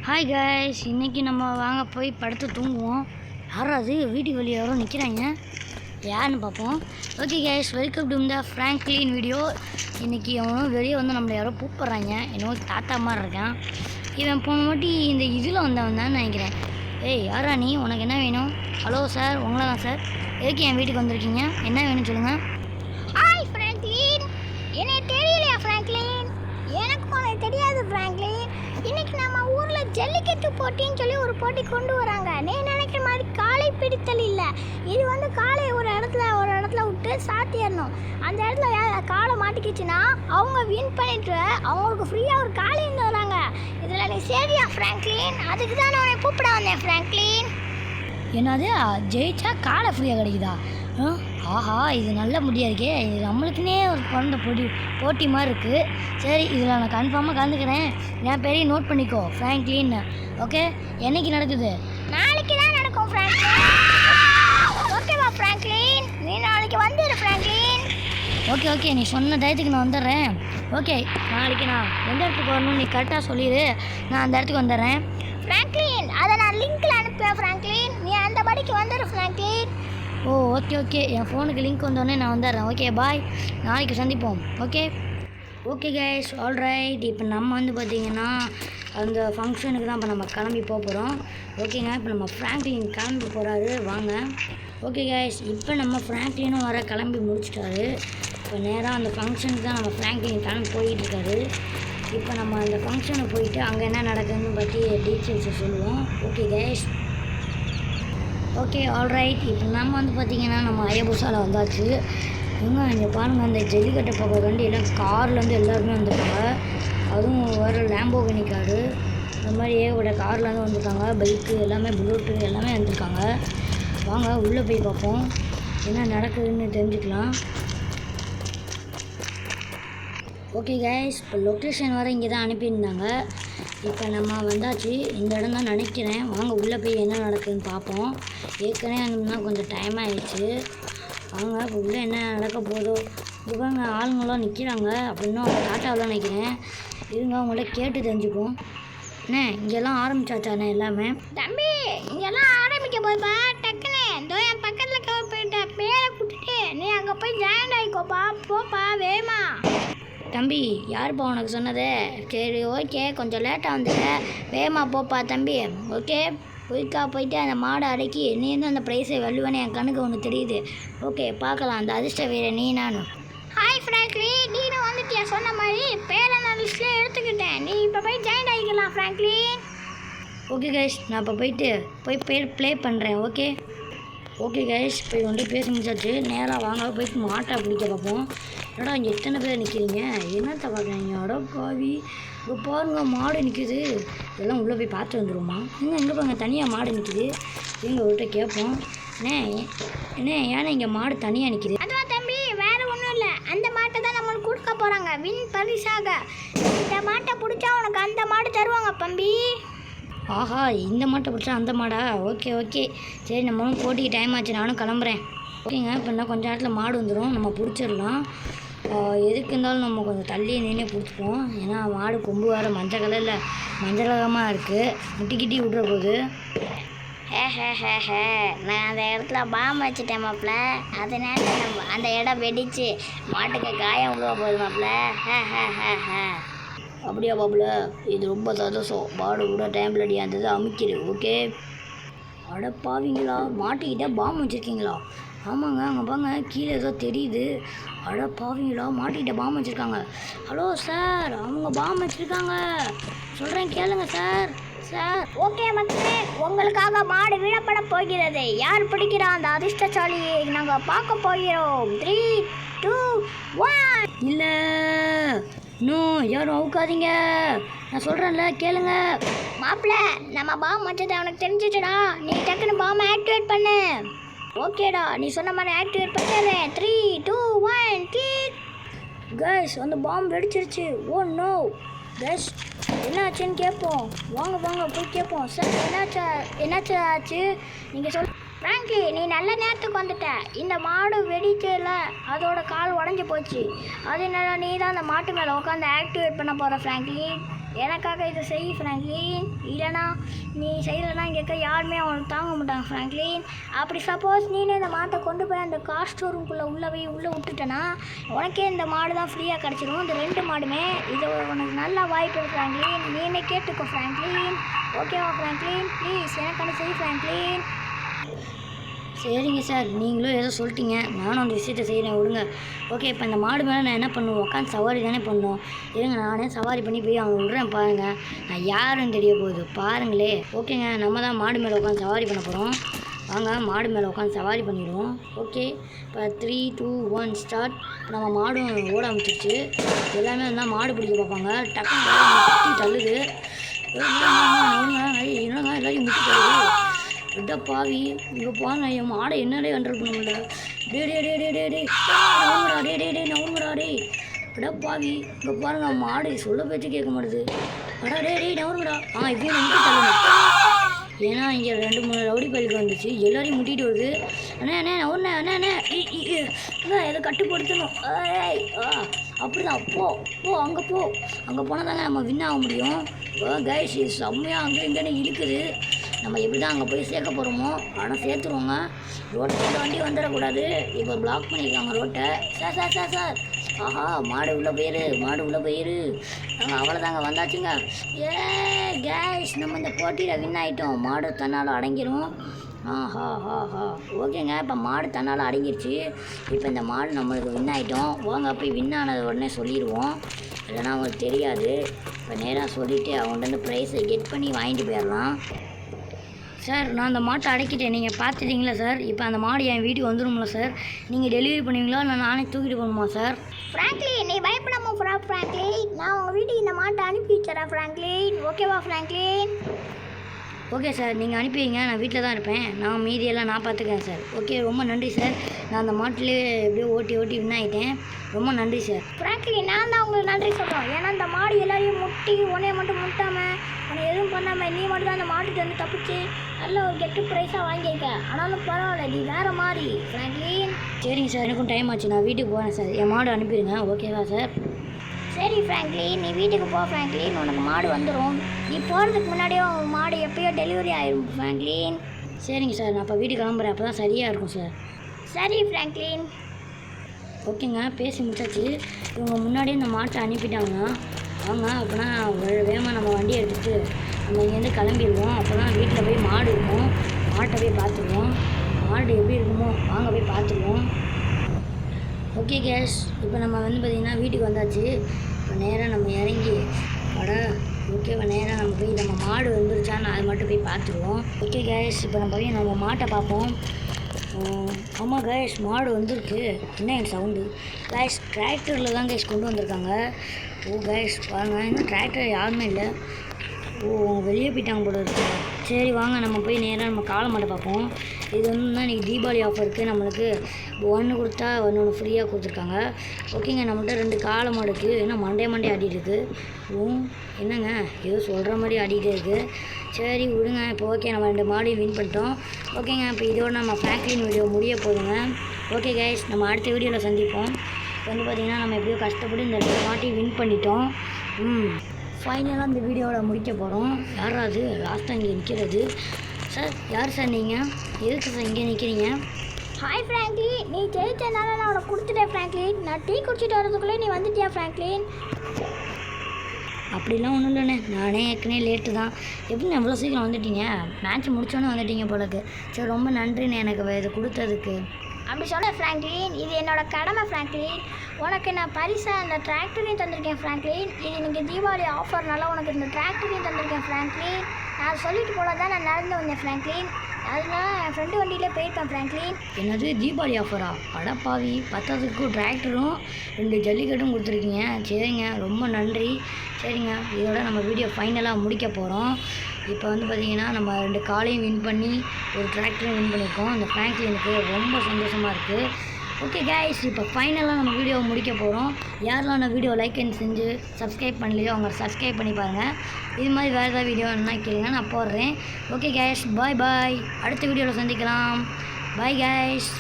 Hi guys, இன்றைக்கி நம்ம வாங்க போய் படுத்து தூங்குவோம். யாராவது வீட்டுக்கு வெளியே யாரும் நிற்கிறாங்க, யாருன்னு பார்ப்போம். Okay guys, welcome to the Franklin video. இன்றைக்கி அவனும் வெளியே வந்து நம்மளை யாரோ கூப்பிட்றாங்க. என்னவோ தாத்தா மாதிரி இருக்கான். இவன் போன வாட்டி இந்த இதில் வந்தவன் தான் நினைக்கிறேன். ஏய் யாரா நீ, உனக்கு என்ன வேணும்? ஹலோ சார், உங்களை தான் சார். எதுக்கு என் வீட்டுக்கு வந்திருக்கீங்க? என்ன வேணும்னு சொல்லுங்கள். ஹாய் ஃப்ராங்க்லின், எனக்கு தெரியலையா ஃப்ராங்க்லின்? எனக்கு உனக்கு தெரியாது ஃப்ராங்க்லின். இன்னைக்கு நம்ம ஊரில் ஜல்லிக்கட்டு போட்டின்னு சொல்லி ஒரு போட்டி கொண்டு வராங்க. நீ நினைக்கிற மாதிரி காளை பிடித்தல் இல்லை. இது வந்து காளை ஒரு இடத்துல விட்டு சாத்திடணும். அந்த இடத்துல காளை மாட்டிக்கிச்சுன்னா அவங்க வின் பண்ணிட்டு அவங்களுக்கு ஃப்ரீயாக ஒரு காளை இருந்து வராங்க. இதில் நீ சரியா ஃப்ராங்க்லின்? அதுக்கு தான் நான் உன்னை கூப்பிட வந்தேன் ஃப்ராங்க்லின். என்னது, ஜெயிச்சா காலை ஃப்ரீயாக கிடைக்குதா? ஆஹா, இது நல்ல முடியாக இருக்கே. இது நம்மளுக்குன்னே ஒரு குழந்த போட்டி மாதிரி இருக்குது. சரி, இதில் நான் கன்ஃபார்மாக கலந்துக்கிறேன். என் பேரையும் நோட் பண்ணிக்கோ, ஃப்ராங்க்லின். ஓகே, என்னைக்கு நடக்குது? நாளைக்கு தான் நடக்கும் ஃப்ராங்க்லின். ஓகேவா ஃப்ராங்க்லின்? நீ நாளைக்கு வந்துடு ஃப்ராங்க்லின். ஓகே, நீ சொன்ன டயத்துக்கு நான் வந்துடுறேன். ஓகே, நாளைக்கு நான் எந்த இடத்துக்கு வரணும்னு நீ கரெக்டாக சொல்லிடு. நான் அந்த இடத்துக்கு வந்துடுறேன் ஃப்ராங்க்லின். அதை நான் லிங்க்கில் அனுப்புவேன் ஃப்ராங்க்லின். நீ அந்த படிக்கு வந்துடு ஃப்ராங்க்லின். ஓ ஓகே, என் ஃபோனுக்கு லிங்க் வந்தோடனே நான் வந்துடுறேன். ஓகே பாய், நாளைக்கு சந்திப்போம். Okay guys, alright. இப்போ நம்ம வந்து பார்த்திங்கன்னா அந்த ஃபங்க்ஷனுக்கு தான் இப்போ நம்ம கிளம்பி போகிறோம். ஓகேங்க, இப்போ நம்ம ஃப்ராங்க்லின் கிளம்பி போகிறாரு, வாங்க. ஓகே கைஸ், இப்போ நம்ம ஃப்ராங்க்லினும் வர கிளம்பி முடிச்சிட்டாரு. இப்போ நேராக அந்த ஃபங்க்ஷனுக்கு தான் நம்ம ஃப்ராங்க்லின் கிளம்பி போயிட்டுருக்காரு. இப்போ நம்ம அந்த ஃபங்க்ஷனுக்கு போயிட்டு அங்கே என்ன நடக்குதுன்னு பற்றி டீட்டெயில்ஸை சொல்லுவோம். Okay guys, okay alright. இப்போ நம்ம வந்து பார்த்திங்கன்னா நம்ம அயபுசாவில் வந்தாச்சு. இங்கே பாருங்கள், அந்த ஜல்லிக்கட்டை பார்க்க வேண்டி எல்லாம் கார்லேருந்து எல்லாருமே வந்துருக்காங்க. அதுவும் வேறு லேம்போகினி காரு, இந்த மாதிரி ஏகப்பட்ட கார்லேருந்து வந்துருக்காங்க. பைக்கு எல்லாமே, புல்லட்டு எல்லாமே வந்துருக்காங்க. வாங்க உள்ளே போய் பார்ப்போம், என்ன நடக்குதுன்னு தெரிஞ்சுக்கலாம். ஓகே கைஸ், இப்போ லொக்கேஷன் வர இங்கே தான் அனுப்பியிருந்தாங்க. இப்போ நம்ம வந்தாச்சு, இந்த இடம் தான் நினைக்கிறேன். வாங்க உள்ளே போய் என்ன நடக்குதுன்னு பார்ப்போம். ஏற்கனவே வந்தோம்னா கொஞ்சம் டைம் ஆகிடுச்சு. வாங்க இப்போ உள்ளே என்ன நடக்க போதோ. இவங்க ஆளுங்களாம் நிற்கிறாங்க அப்படின்னா அவங்க டாட்டாவெலாம் நினைக்கிறேன். இருங்க அவங்கள்ட்ட கேட்டு தெரிஞ்சுப்போம். அண்ணே, இங்கெல்லாம் ஆரம்பிச்சாச்சாண்ணே எல்லாமே? தம்பி, இங்கெல்லாம் ஆரம்பிக்க போதுப்பா. டக்குன்னு இதோ என் பக்கத்தில் போயிட்ட பேரை கூட்டிட்டு நீ அங்கே போய் ஜாயின் ஆகிக்கோப்பா. போப்பா வேமா. தம்பி, யாருப்பா உனக்கு சொன்னது? சரி ஓகே, கொஞ்சம் லேட்டாக வந்துட்டேன், வேகமா போப்பா தம்பி. ஓகே, போயிட்டு அந்த மாடை அடக்கி நீ தான் அந்த ப்ரைஸை வெல்லுவேன்னு என் கண்ணுக்கு ஒன்று தெரியுது. ஓகே, பார்க்கலாம். அந்த அதிர்ஷ்ட வீர நீ நானும். ஹாய் ஃப்ராங்க்லின், நீனும் வந்துட்டியா? சொன்ன மாதிரி பேரை நான் லிஸ்ட்லேயே எடுத்துக்கிட்டேன். நீ இப்போ போய் ஜாயின் ஆகிக்கலாம் ஃப்ராங்க்லின். ஓகே கைஸ், நான் இப்போ போய் பேர் ப்ளே பண்ணுறேன். ஓகே கைஸ், போய் வந்து பேசி முடிச்சாச்சு. நேராக வாங்க போயிட்டு மாட்டை பிடிக்க பார்ப்போம். ஏடா இங்கே எத்தனை பேர் நிற்கிறீங்க, என்னத்தை பார்க்குறீங்க? அடோ பாவி, இப்போ பாருங்க மாடு நிற்குது. இதெல்லாம் உள்ளே போய் பார்த்து வந்துடுவோமா? எங்கே பாருங்க தனியாக மாடு நிற்கிது. எங்கள் விட்ட கேட்போம். ஏன்னா இங்கே மாடு தனியாக நிற்கிது? அதான் தம்பி, வேறு ஒன்றும் இல்லை. அந்த மாட்டை தான் நம்மளுக்கு கொடுக்க போகிறாங்க வின் பரிசாக. இந்த மாட்டை பிடிச்சா உனக்கு அந்த மாடு தருவாங்க தம்பி. ஆஹா, இந்த மாட்டை பிடிச்சா அந்த மாடா? ஓகே, சரி, நம்மளும் போட்டிக்கு டைம் ஆச்சு, நானும் கிளம்புறேன். ஓகேங்க, இப்போ இன்னும் கொஞ்சம் நேரத்தில் மாடு வந்துடும், நம்ம பிடிச்சிடலாம். எதுக்கு இருந்தாலும் நம்ம கொஞ்சம் தள்ளி நின்று பிடிச்சிப்போம். ஏன்னா மாடு கொம்பு வேறு மஞ்சள் கலரமாக இருக்குது, முட்டிக்கிட்டி விட்ற போகுது. ஹே, நான் அந்த இடத்துல பாம்பு வச்சுட்டேன் மாப்பிள்ள. அதனால நம்ம அந்த இடம் வெடிச்சு மாட்டுக்கு காயம் விழுவ போகுது மாப்பிள்ள. ஹே. அப்படியா பாப்புல, இது ரொம்ப சந்தோஷம். மாடு கூட டைமில் அடி அந்த இதை அமுக்கிடு. ஓகே, அடப்பாவீங்களா, மாட்டிக்கிட்டே பாம்பு வச்சுருக்கீங்களா? ஆமாங்க, அங்கே பாங்க கீழே ஏதோ தெரியுது. அடப்பாவீங்களா, மாட்டிக்கிட்டே பாம்பு வச்சுருக்காங்க. ஹலோ சார், அவங்க பாம்பு வச்சுருக்காங்க, சொல்கிறேன் கேளுங்க சார். ஓகே மக்களே, உங்களுக்காக மாடு விழப்பட போகிறது. யார் பிடிக்கிறா அந்த அதிர்ஷ்டசாலியை நாங்கள் பார்க்க போகிறோம். 3, 2, 1. இல்லை, இன்னும் யாரும் அவுக்காதீங்க, நான் சொல்கிறேன்ல கேளுங்க. மாப்பிள்ள, நம்ம பாம்பு வச்சது அவனுக்கு தெரிஞ்சிச்சுடா. நீ டக்குன்னு பாம்பை ஆக்டிவேட் பண்ணு. ஓகேடா, நீ சொன்ன மாதிரி ஆக்டிவேட் பண்ணிடுறேன். 3, 2, 1 கிளிக். கைஸ், அந்த பாம்பு வெடிச்சிருச்சு. ஓ நோ கைஸ், என்ன ஆச்சுன்னு கேட்போம். வாங்க போய் கேட்போம். சார், என்னாச்சு ஆச்சு நீங்கள் சொல். ஃப்ராங்க்லின், நீ நல்ல நேரத்துக்கு வந்துட்ட. இந்த மாடு வெடிச்சல அதோட கால் உடஞ்சி போச்சு. அதனால நீ தான் அந்த மாட்டு மேலே உட்காந்து ஆக்டிவேட் பண்ண போகிற ஃப்ராங்க்லின். எனக்காக இதை செய் ஃப்ராங்க்லின். இல்லைனா நீ செய்யலைன்னா இங்கே இருக்க யாருமே அவனுக்கு தாங்க மாட்டாங்க ஃப்ராங்க்லின். அப்படி சப்போஸ் நீனே இந்த மாட்டை கொண்டு போய் அந்த கார் ஸ்டோரூம்குள்ளே உள்ளே விட்டுட்டேன்னா உனக்கே இந்த மாடு தான் ஃப்ரீயாக கிடச்சிரும். இந்த 2 மாடுமே. இது உனக்கு நல்லா வாய்ப்பு ஃப்ராங்க்லின். நீனே கேட்டுக்கோ ஃப்ராங்க்லின். ஓகேவா ஃப்ராங்க்லின்? ப்ளீஸ் எனக்கான செய் ஃப்ராங்க்லின். சரிங்க சார், நீங்களும் ஏதோ சொல்லிட்டீங்க, நானும் அந்த விஷயத்தை செய்கிறேன், விடுங்க. ஓகே, இப்போ இந்த மாடு மேலே நான் என்ன பண்ணுவேன்? உட்காந்து சவாரி தானே பண்ணணும். இருங்க, நானே சவாரி பண்ணி போய் அவங்க விட்றேன் பாருங்கள். நான் யாருன்னு தெரிய போகுது பாருங்களே. ஓகேங்க, நம்ம தான் மாடு மேலே உட்காந்து சவாரி பண்ண போகிறோம். வாங்க மாடு மேலே உட்காந்து சவாரி பண்ணிடுவோம். ஓகே, இப்போ 3, 2, 1 ஸ்டார்ட். நம்ம மாடும் ஓட ஆரம்பிச்சிருச்சு. எல்லாமே இருந்தால் மாடு பிடிக்க பார்ப்பாங்க. டக்குன்னு முட்டி தள்ளுது. என்னங்க எல்லாரையும் முட்டி தள்ளுது. விட்ட பாவி, இங்கே பாருங்க என் மாடை என்னடே கண்ட்ரோல் பண்ண முடியல. நவுங்கடா. விட பாவி, இங்கே பாருங்க மாடு சொல்ல பேச்சு கேட்க மாட்டுது. நவுங்கடா. இப்பயும் முட்டி தள்ளணும். ஏன்னா இங்கே 2-3 ரவுடி பயிலுக்கு வந்துச்சு, எல்லாரையும் முட்டிட்டு வருது. அண்ணே அண்ணே எதை கட்டுப்படுத்தணும். அப்படிதான் போ அங்கே போனால் தாங்க நம்ம வின் ஆக முடியும். கைஸ் செம்மையாக அங்கே இங்கேன்னு இழுக்குது. நம்ம எப்படி தான் அங்கே போய் சேர்க்க போகிறோமோ, ஆனால் சேர்த்துருவோங்க. ரோட்டில் வண்டி வந்துடக்கூடாது. இப்போ பிளாக் பண்ணியிருக்காங்க ரோட்டை. சார் ஆஹா, மாடு உள்ளே போயிரு. நாங்கள் அவ்வளோதாங்க வந்தாச்சுங்க. கேஸ் நம்ம இந்த போட்டியில் வின் ஆகிட்டோம். மாடு தன்னால் அடங்கிடும். ஓகேங்க, இப்போ மாடு தன்னால் அடங்கிருச்சு. இப்போ இந்த மாடு நம்மளுக்கு வின் ஆகிட்டோம். வாங்க போய் வின் ஆனது உடனே சொல்லிடுவோம், இல்லைன்னா அவங்களுக்கு தெரியாது. இப்போ நேராக சொல்லிவிட்டு அவங்கள்ட்ட ப்ரைஸை கெட் பண்ணி வாங்கிட்டு போயிடலாம். சார், நான் அந்த மாட்டை அடக்கிட்டேன், நீங்கள் பார்த்துட்டீங்களா சார்? இப்போ அந்த மாடு என் வீட்டுக்கு வந்துடும்ல சார்? நீங்கள் டெலிவரி பண்ணுவீங்களா இல்லை நானே தூக்கிட்டு போகணுமா சார்? ஃப்ராங்க்லின், நீ பயப்படாம ஃப்ராங்க்லின். நான் உங்கள் வீட்டுக்கு இந்த மாட்டை அனுப்பி வச்சுறேன் ஃப்ராங்க்லின். ஓகேவா ஃப்ராங்க்லின்? ஓகே சார், நீங்கள் அனுப்பிவிங்க, நான் வீட்டில் தான் இருப்பேன். நான் மீதியெல்லாம் நான் பார்த்துக்கிறேன் சார். ஓகே, ரொம்ப நன்றி சார். நான் அந்த மாட்டிலே எப்படியோ ஓட்டி வின் ஆகிட்டேன். ரொம்ப நன்றி சார். ஃப்ராங்க்லின், நான் தான் உங்களுக்கு நன்றி சொல்கிறோம். ஏன்னா அந்த மாடு எல்லாரையும் முட்டி உன்னைய மட்டும் முட்டாமல் உன்னை எதுவும் பண்ணாமல் நீ மட்டும் தான் அந்த மாட்டுட்டு வந்து தப்பிச்சு நல்ல ஒரு கெட்டு ப்ரைஸாக வாங்கியிருக்க. ஆனாலும் பரவாயில்ல, நீ வேறு மாதிரி ஃப்ராங்க்லின். சரிங்க சார், எனக்கும் டைம் ஆச்சு, நான் வீட்டுக்கு போகிறேன் சார். என் மாடு அனுப்பிடுங்க. ஓகேவா சார்? சரி ஃப்ராங்க்லின், நீ வீட்டுக்கு போ ஃப்ராங்க்லின். உனக்கு மாடு வந்துடும். நீ போகிறதுக்கு முன்னாடியே உன் மாடு எப்போயோ டெலிவரி ஆயிடும் ஃப்ராங்க்லின். சரிங்க சார், நான் அப்போ வீட்டுக்கு கிளம்புறேன். அப்போ தான் சரியாக இருக்கும் சார். சரி ஃப்ராங்க்லின். ஓகேங்க, பேசி முடிச்சாச்சு. இவங்க முன்னாடியே இந்த மாட்டை அனுப்பிட்டாங்கன்னா வாங்க, அப்போனா வேகமாக நம்ம வண்டி எடுத்துகிட்டு நம்ம இங்கேருந்து கிளம்பிடுவோம். அப்போ தான் வீட்டில் போய் மாடு இருக்கும், மாட்டை போய் பார்த்துருவோம். மாடு எப்படி இருக்குமோ வாங்க போய் பார்த்துருவோம். ஓகே கேஸ், இப்போ நம்ம பார்த்திங்கன்னா வீட்டுக்கு வந்தாச்சு. இப்போ நேராக நம்ம இறங்கி ஓகேவா, நேராக நம்ம போய் நம்ம மாடு வந்துருச்சான்னு அது மட்டும் போய் பார்த்துருவோம். ஓகே கேஸ், இப்போ நம்ம போய் நம்ம மாட்டை பார்ப்போம். ஆமாம் கேஸ், மாடு வந்திருக்கு. என்ன என் சவுண்டு கேஸ்? டிராக்டரில் தான் கேஸ் கொண்டு வந்திருக்காங்க. கேஸ் பாருங்கள், இன்னும் டிராக்டர் யாருமே இல்லை. வெளியே போயிட்டாங்க போல இருக்கு. சரி வாங்க, நம்ம போய் நேராக நம்ம காளை மாட்டை பார்ப்போம். இது வந்து இன்றைக்கி தீபாவளி ஆஃபருக்கு நம்மளுக்கு 1 கொடுத்தா 1 ஃப்ரீயாக கொடுத்துருக்காங்க. ஓகேங்க, நம்மள்கிட்ட 2 காளை மாடு இருக்குது. ஏன்னா மண்டே ஆடிட்டு இருக்குது. என்னங்க ஏதோ சொல்கிற மாதிரி ஆடிட்டே இருக்குது. சரி விடுங்க. இப்போ ஓகே, நம்ம 2 மாடையும் வின் பண்ணிட்டோம். ஓகேங்க, இப்போ இதோட நம்ம ஃப்ராங்க்லின் வீடியோ முடிய போதுங்க. ஓகே கைஸ், நம்ம அடுத்த வீடியோவில் சந்திப்போம். இப்போ பார்த்திங்கன்னா நம்ம எப்படியோ கஷ்டப்பட்டு இந்த 2 மாட்டையும் வின் பண்ணிட்டோம். ஃபைனலாக இந்த வீடியோவில் முடிக்க போகிறோம். யாராவது லாஸ்ட்டாக இங்கே நிற்கிறது? சார், யார் சார் நீங்கள்? எதுக்கு சார் இங்கே நிற்கிறீங்க? ஹாய் ஃப்ராங்க்லின், நீ ஜெயிச்சனால நான் உனக்கு கொடுத்துட்டேன் ஃப்ராங்க்லின். நான் டீ குடிச்சிட்டு வரதுக்குள்ளே நீ வந்துட்டியா ஃப்ராங்க்லின்? அப்படிலாம் ஒன்றும் இல்லைண்ணே, நானே ஏற்கனவே லேட்டு தான். எப்படி எவ்வளோ சீக்கிரம் வந்துட்டீங்க? மேட்ச் முடிச்சோன்னே வந்துட்டீங்க போலக்கு. சரி, ரொம்ப நன்றிண்ணே எனக்கு இதை கொடுத்ததுக்கு. அப்படி சொல்ல ஃப்ராங்க்லின், இது என்னோட கடமை ஃப்ராங்க்லின். உனக்கு நான் பரிசாக அந்த டிராக்டரையும் தந்திருக்கேன் ஃப்ராங்க்லின். இது நீங்கள் தீபாவளி ஆஃபர்னால உனக்கு இந்த டிராக்டரையும் தந்திருக்கேன் ஃப்ராங்க்லின். நான் சொல்லிட்டு போல தான் நான் நடந்து வந்தேன் ஃப்ராங்க்லின். அதனால என் ஃப்ரெண்டு வண்டியிலே போயிருப்பேன் ஃப்ராங்க்லின். என்னது தீபாவளி ஆஃபரா? அடப்பாவி, 10க்கு டிராக்டரும் 2 ஜல்லிக்கட்டும் கொடுத்துருக்கீங்க. சரிங்க, ரொம்ப நன்றி. சரிங்க, இதோட நம்ம வீடியோ ஃபைனலாக முடிக்க போகிறோம். இப்போ பார்த்திங்கன்னா நம்ம 2 காலையும் வின் பண்ணி ஒரு டிராக்டரையும் வின் பண்ணியிருக்கோம். அந்த ஃப்ராங்க்லினுக்கு ரொம்ப சந்தோஷமாக இருக்குது. ஓகே கைஸ், இப்போ ஃபைனலாக நம்ம வீடியோவை முடிக்க போகிறோம். யாரெல்லாம் நான் வீடியோ லைக் அண்ட் செஞ்சு சப்ஸ்கிரைப் பண்ணலையோ அவங்க சப்ஸ்கிரைப் பண்ணி பாருங்கள். இது மாதிரி வேறு ஏதாவது வீடியோ என்ன கேளுங்க, நான் போடுறேன். ஓகே கைஸ், பாய். அடுத்த வீடியோவில் சந்திக்கலாம். Bye guys.